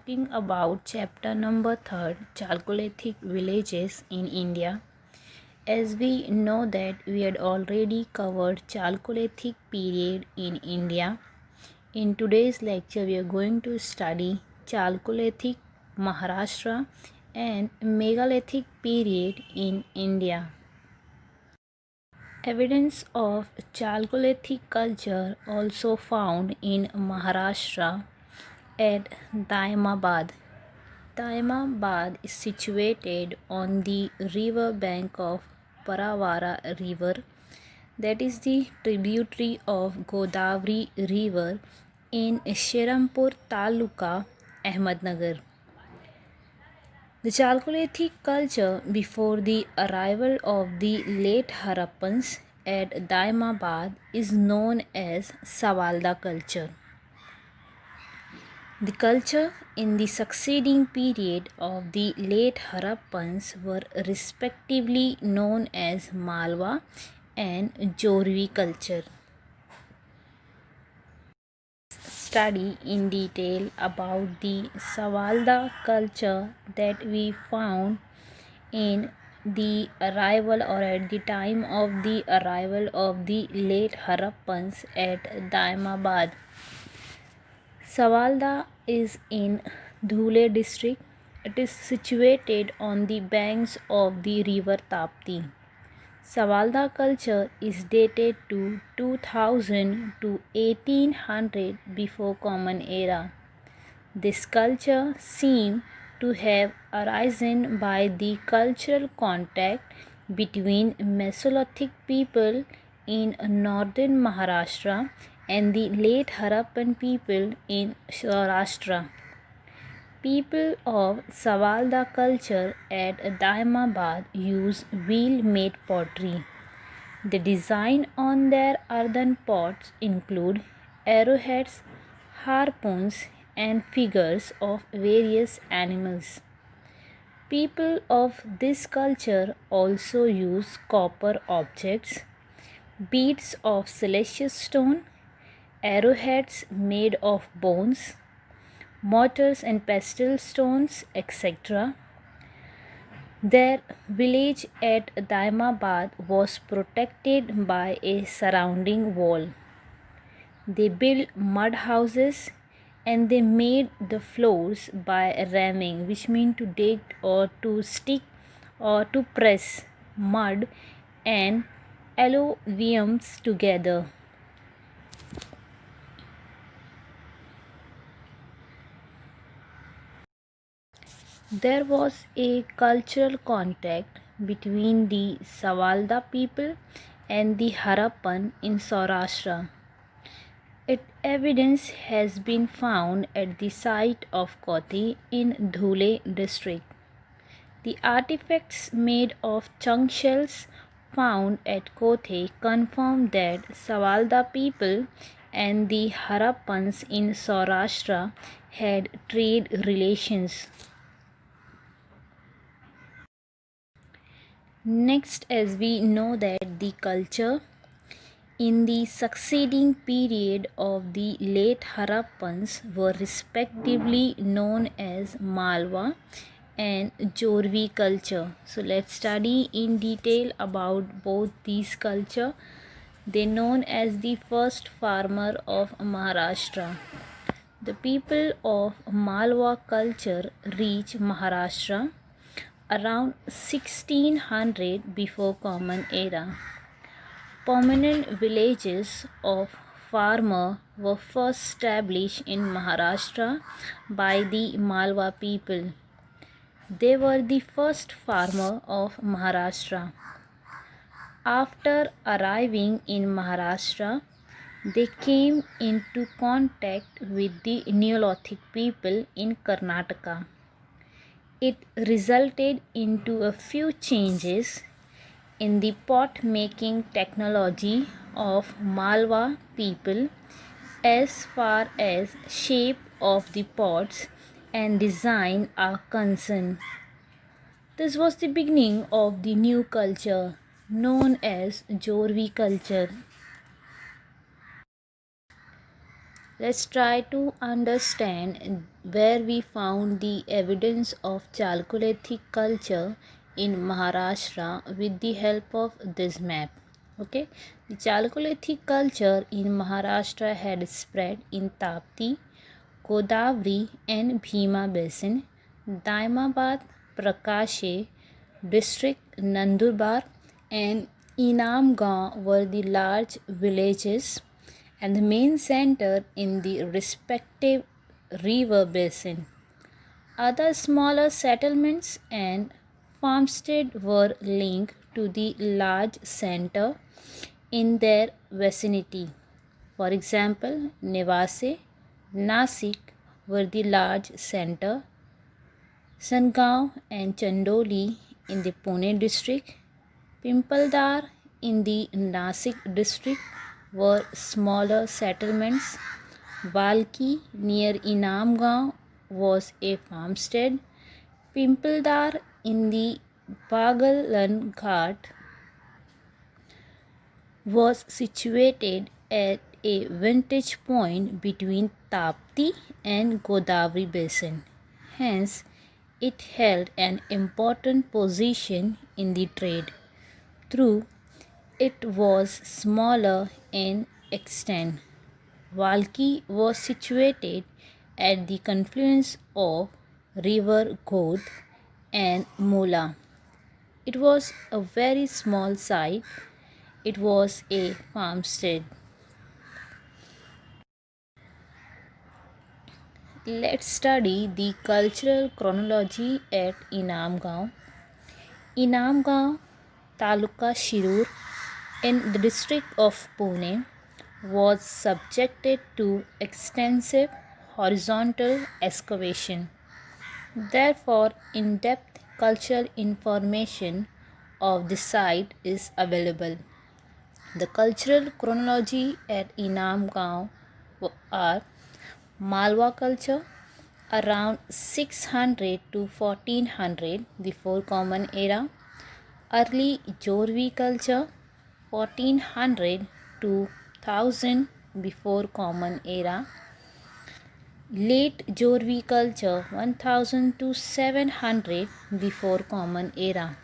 talking about chapter number 3, Chalcolithic villages in India. As we know that we had already covered Chalcolithic period in India. In today's lecture we are going to study Chalcolithic Maharashtra and Megalithic period in India. Evidence of Chalcolithic culture also found in Maharashtra at Daimabad. Daimabad is situated on the river bank of Paravara river, that is the tributary of Godavari river in Shirampur Taluka, Ahmednagar. The Chalcolithic culture before the arrival of the late Harappans at Daimabad is known as Savalda culture. The culture in the succeeding period of the late Harappans were respectively known as Malwa and Jorvi culture. Study in detail about the Savalda culture that we found in the arrival or at the time of the arrival of the late Harappans at Daimabad. Savalda is in Dhule district. It is situated on the banks of the river Tapti. Savalda culture is dated to 2000 to 1800 before Common Era. This culture seems to have arisen by the cultural contact between Mesolithic people in northern Maharashtra and the late Harappan people in Saurashtra. People of Savalda culture at Daimabad use wheel-made pottery. The design on their earthen pots include arrowheads, harpoons, and figures of various animals. People of this culture also use copper objects, beads of silicious stone, arrowheads made of bones, mortars and pestle stones, etc. Their village at Daimabad was protected by a surrounding wall. They built mud houses and they made the floors by ramming, which means to dig or to stick or to press mud and alluviums together. There was a cultural contact between the Savalda people and the Harappan in Saurashtra. Its evidence has been found at the site of Koti in Dhule district. The artifacts made of chunk shells found at Kothe confirm that Savalda people and the Harappans in Saurashtra had trade relations. Next, as we know that the culture in the succeeding period of the late Harappans were respectively known as Malwa and Jorvi culture. So let's study in detail about both these culture. They known as the first farmer of Maharashtra. The people of Malwa culture reached Maharashtra around 1600 before Common Era. Permanent villages of farmer were first established in Maharashtra by the Malwa people. They were the first farmer of Maharashtra. After arriving in Maharashtra, they came into contact with the Neolithic people in Karnataka. It resulted into a few changes in the pot making technology of Malwa people as far as shape of the pots and design are concerned. This was the beginning of the new culture known as Jorvi culture. Let's try to understand where we found the evidence of Chalcolithic culture in Maharashtra with the help of this map. Okay, the Chalcolithic culture in Maharashtra had spread in Tapti, Godavari, and Bhima basin, Daimabad, Prakashe, district Nandurbar, and Inamgaon were the large villages and the main center in the respective river basin. Other smaller settlements and farmsteads were linked to the large center in their vicinity. For example, Nevase, Nasik were the large center, Sangaon and Chandoli in the Pune district, Pimpaldar in the Nasik district were smaller settlements. Valki near Inamgaon was a farmstead. Pimpaldar in the Bagalan Ghat was situated at a vantage point between Tapti and Godavari basin. Hence, it held an important position in the trade. Through it was smaller in extent. Valki was situated at the confluence of river God and Mula. It was a very small site. It was a farmstead. Let's study the cultural chronology at Inamgaon. Inamgaon, Taluka Shirur, in the district of Pune, was subjected to extensive horizontal excavation. Therefore, in-depth cultural information of the site is available. The cultural chronology at Inamgaon are Malwa culture around 600 to 1400 before Common Era, early Jorvi culture 1400 to 1000 before Common Era, late Jorvi culture 1000 to 700 before Common Era.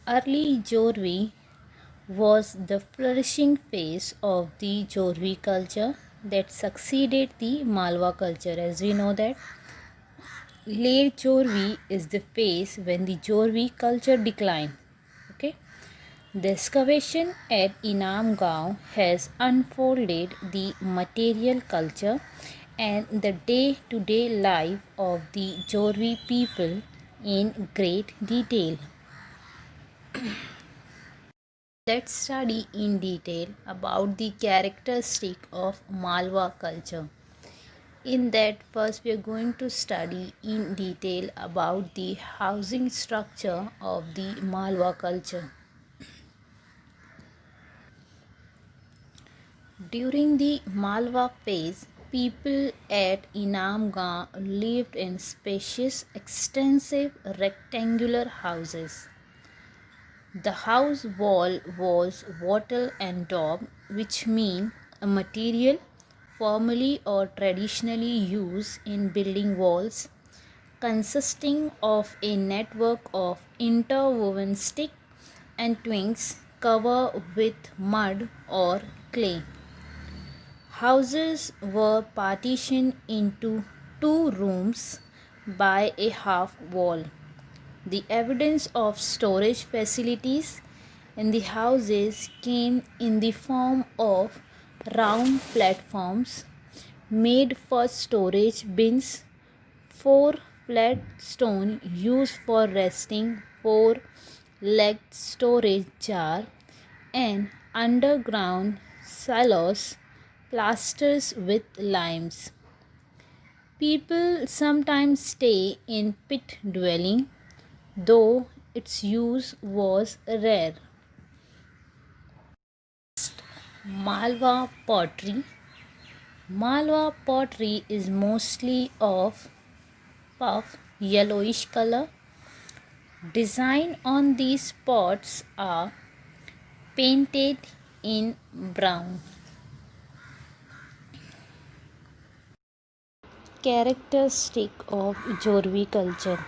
Early Jorvi was the flourishing phase of the Jorvi culture that succeeded the Malwa culture. As we know that late Jorvi is the phase when the Jorvi culture declined. Okay. The excavation at Inamgaon has unfolded the material culture and the day-to-day life of the Jorvi people in great detail. Let's study in detail about the characteristic of Malwa culture. In that, first we are going to study in detail about the housing structure of the Malwa culture. During the Malwa phase, people at Inamgaon lived in spacious, extensive rectangular houses. The house wall was wattle and daub, which mean a material formerly or traditionally used in building walls, consisting of a network of interwoven stick and twigs covered with mud or clay. Houses were partitioned into two rooms by a half wall. The evidence of storage facilities in the houses came in the form of round platforms made for storage bins, four flat stone used for resting, four-legged storage jar, and underground silos plasters with limes. People sometimes stay in pit dwelling, though its use was rare. Malwa pottery. Malwa pottery is mostly of puff yellowish color. Design on these pots are painted in brown. Characteristic of Jorvi culture.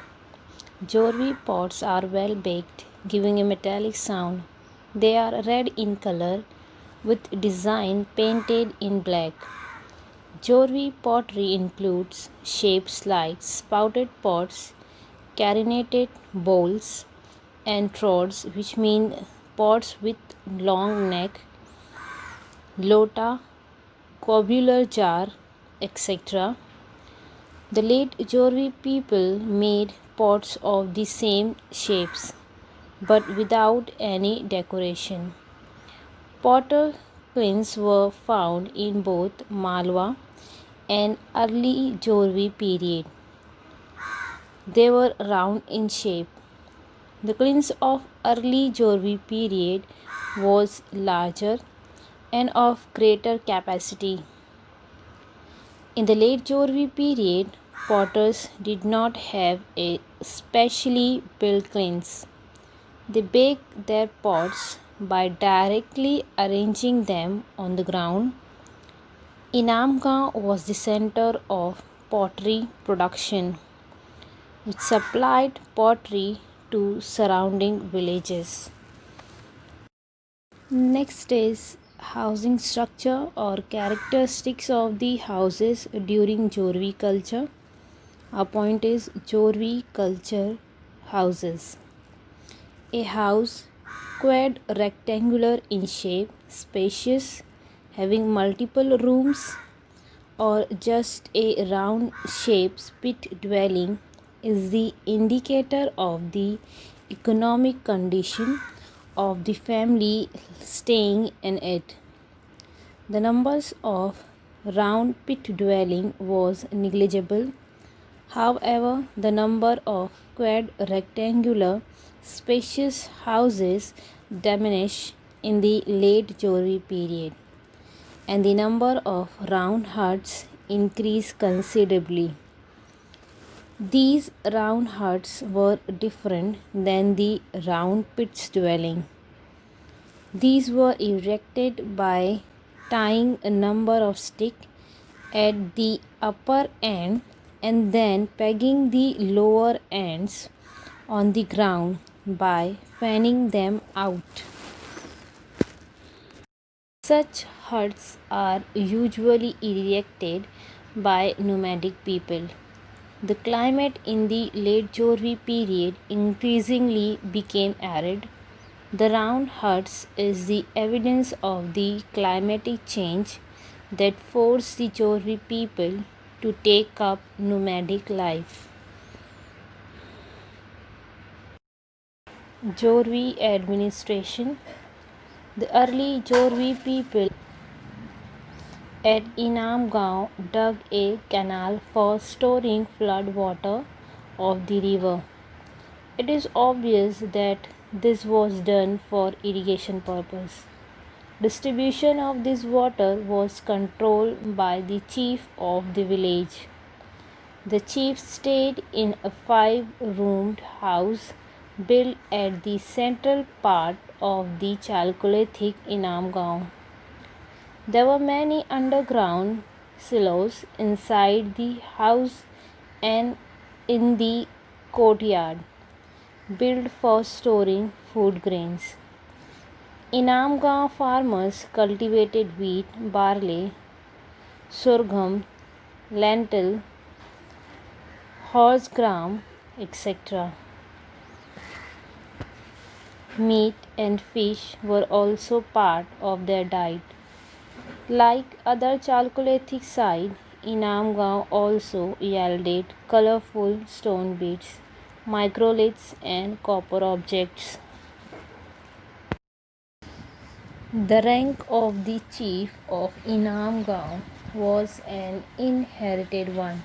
Jorvi pots are well baked, giving a metallic sound. They are red in color with design painted in black. Jorvi pottery includes shapes like spouted pots, carinated bowls, and troughs, which mean pots with long neck, lota, cobular jar, etc. The late Jorvi people made pots of the same shapes but without any decoration. Potter queens were found in both Malwa and early Jorvi period. They were round in shape. The queens of early Jorvi period was larger and of greater capacity. In the late Jorvi period, potters did not have a specially built kilns. They baked their pots by directly arranging them on the ground. Inamgaon was the center of pottery production, which supplied pottery to surrounding villages. Next is housing structure or characteristics of the houses during Jorvi culture. Our point is Jorvi culture houses. A house quad rectangular in shape, spacious, having multiple rooms, or just a round shaped spit dwelling is the indicator of the economic condition of the family staying in it. The numbers of round pit dwelling was negligible. However, the number of quad rectangular spacious houses diminished in the late Jorvi period, and the number of round huts increased considerably. These round huts were different than the round pits dwelling. These were erected by tying a number of sticks at the upper end and then pegging the lower ends on the ground by fanning them out. Such huts are usually erected by nomadic people. The climate in the late Jorvi period increasingly became arid. The round huts is the evidence of the climatic change that forced the Jorvi people to take up nomadic life. Jorvi administration. The early Jorvi people at Inamgaon dug a canal for storing flood water of the river. It is obvious that this was done for irrigation purpose. Distribution of this water was controlled by the chief of the village. The chief stayed in a 5-roomed house built at the central part of the Chalcolithic Inamgaon. There were many underground silos inside the house and in the courtyard, built for storing food grains. Inamgaon farmers cultivated wheat, barley, sorghum, lentil, horse gram, etc. Meat and fish were also part of their diet. Like other Chalcolithic sites, Inamgaon also yielded colorful stone beads, microliths, and copper objects. The rank of the chief of Inamgaon was an inherited one.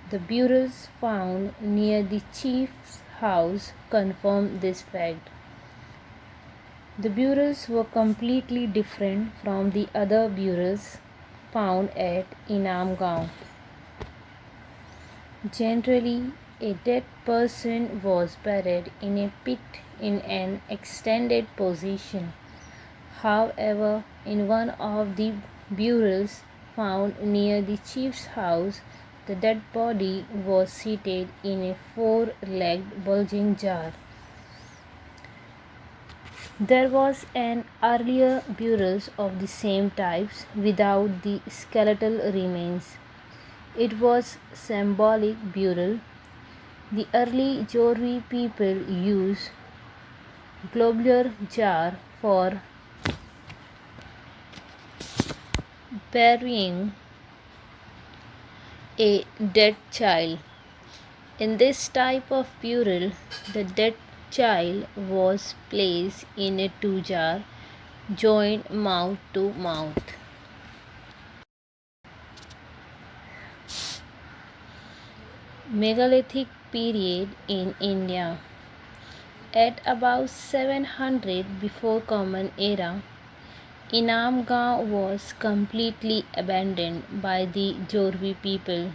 The burials found near the chief's house confirm this fact. The burials were completely different from the other burials found at Inamgaon. Generally, a dead person was buried in a pit in an extended position. However, in one of the burials found near the chief's house, The dead body was seated in a four-legged bulging jar. There was an earlier burial of the same types without the skeletal remains. It was symbolic burial. The early Jorvi people used globular jar for burying a dead child. In this type of burial, the dead child was placed in a two jar joined mouth to mouth. Megalithic period in India. At about 700 before Common Era, Inamgaon was completely abandoned by the Jorvi people.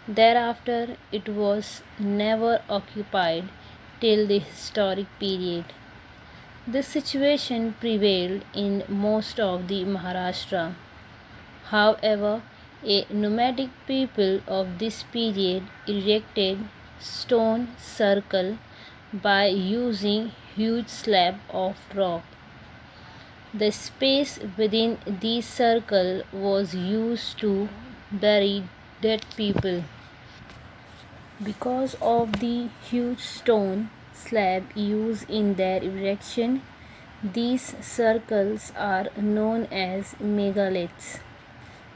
Thereafter, it was never occupied till the historic period. This situation prevailed in most of the Maharashtra. However, a nomadic people of this period erected stone circle by using huge slab of rock. The space within this circle was used to bury dead people. Because of the huge stone slab used in their erection, these circles are known as megaliths.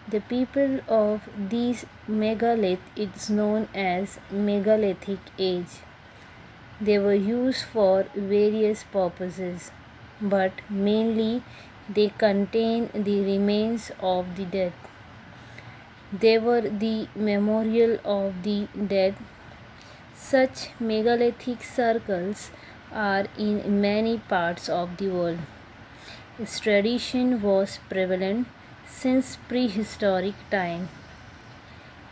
The people of these megalith is known as megalithic age. They were used for various purposes, but mainly they contain the remains of the dead. They were the memorial of the dead. Such megalithic circles are in many parts of the world. Its tradition was prevalent since prehistoric time.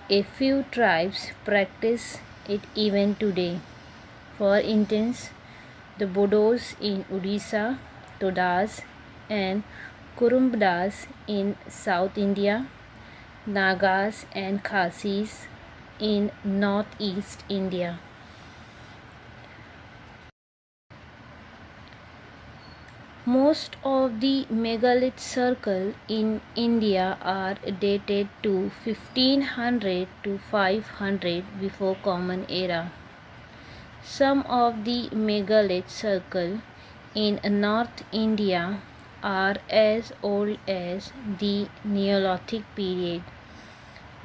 A few tribes practice it even today. For instance, the Bodos in Odisha, Todas and Kurumbdas in South India, Nagas and Khasis in northeast India. Most of the megalith circle in India are dated to 1500 to 500 before Common Era. Some of the megalith circle in North India are as old as the Neolithic period.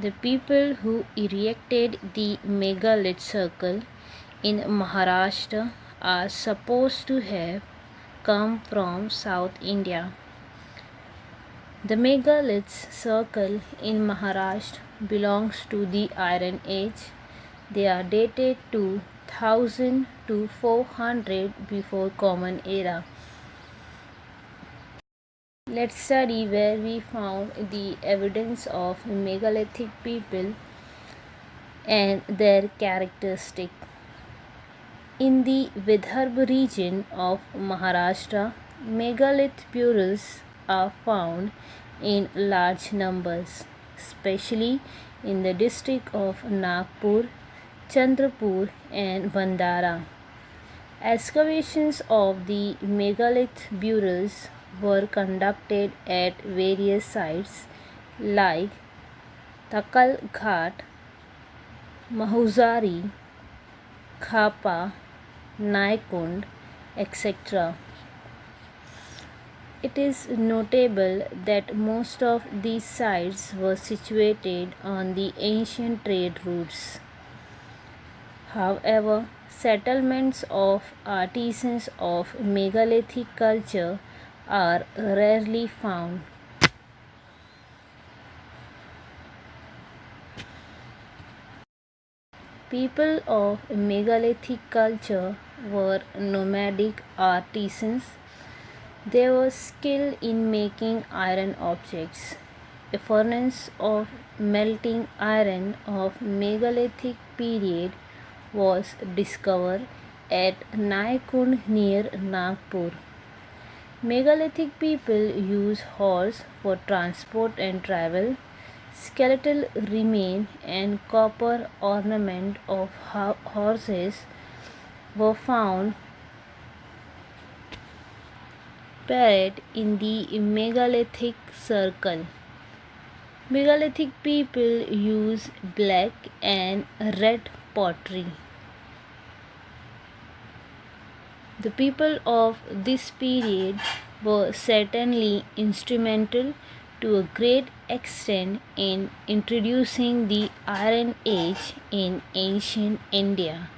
The people who erected the megalith circle in Maharashtra are supposed to have come from South India. The megalith circle in Maharashtra belongs to the Iron Age. They are dated to 1000 to 400 before Common Era. Let's study where we found the evidence of megalithic people and their characteristic. In the Vidarbha region of Maharashtra, megalith burials are found in large numbers, especially in the district of Nagpur, Chandrapur and Bandara. Excavations of the megalith burials were conducted at various sites like Takal Ghat, Mahuzari, Khapa, Naikund, etc. It is notable that most of these sites were situated on the ancient trade routes. However, settlements of artisans of megalithic culture are rarely found. People of megalithic culture were nomadic artisans. They were skilled in making iron objects. A furnace of melting iron of megalithic period was discovered at Naikund near Nagpur. Megalithic people used horse for transport and travel. Skeletal remains and copper ornament of horses were found buried in the megalithic circle. Megalithic people used black and red pottery. The people of this period were certainly instrumental to a great extent in introducing the Iron Age in ancient India.